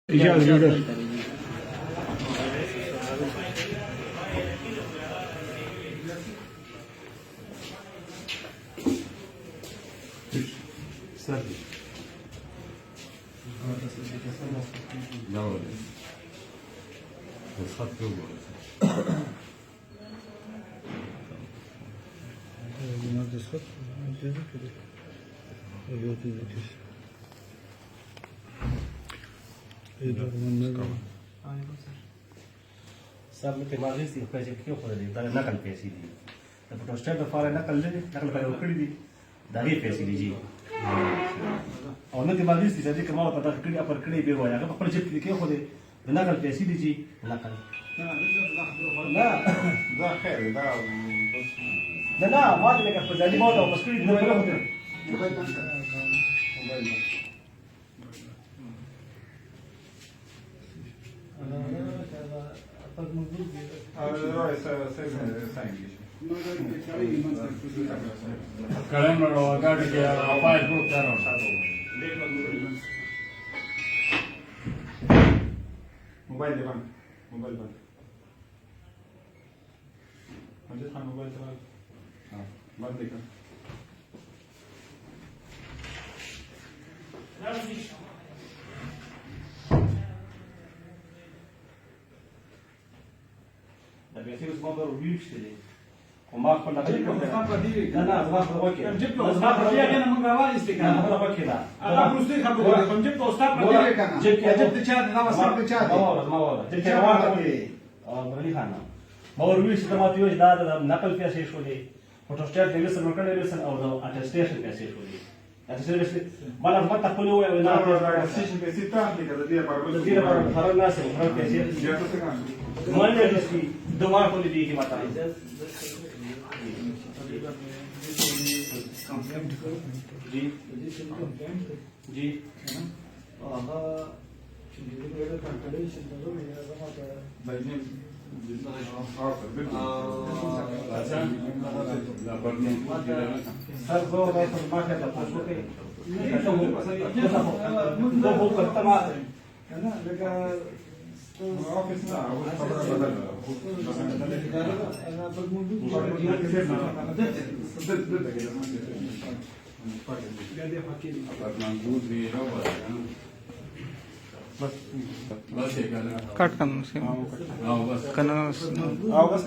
इजाज़ लीडर सब में दिमागी सी पैसे क्यों खोल दी ताकि नकल पैसे दी तो पोस्टर पे फारे नकल ले नकल पे उखड़ी दी दागी पैसे दी जी और न दिमागी सी सदी कमाल पता कड़ी अपर कड़ी पे होया का पर जिप क्यों खोले नकल पैसे दी जी नकल لا ده خير ده لا لا ما ادري كيف بدي موضوع بس كل ده موبايل موبايل कलम गाड़ी के फाइल ग्रुप कर रहा मोबाइल दे बंद मोबाइल बंद मुझे खान मोबाइल चला हाँ बंद देखा ده بيصير اسمه ده ريوش كده وما كنا لا زمان وكيل جبت له استاذ بديع انا من غوالي استكان انا وكيل انا بروستي خبر جبت له استاذ بديع جبت شاد انا وصلت شاد ما ورد جبت واحد بري خان ما وريش ده ما تيوش ده نقل پیسې شولې فوټوسټیټ د لسن ورکړې لسن او د اټسټیشن پیسې شولې اټسټیشن بل ما ته خپل وای نه स्टेशन पे सीता आपने कर दिया पर د دې لپاره خبر نه سم خبر پیسې या तो से काम مانه دي چې دوه کولې دي کی ماته जी जी सर जो मैं फरमा के तपोसो के वो करता मा है ना लगा ऑफिस ना वो खबर बदल انا بالموضوع قاعد يحكي لي कट करना आओ बस करना आओ बस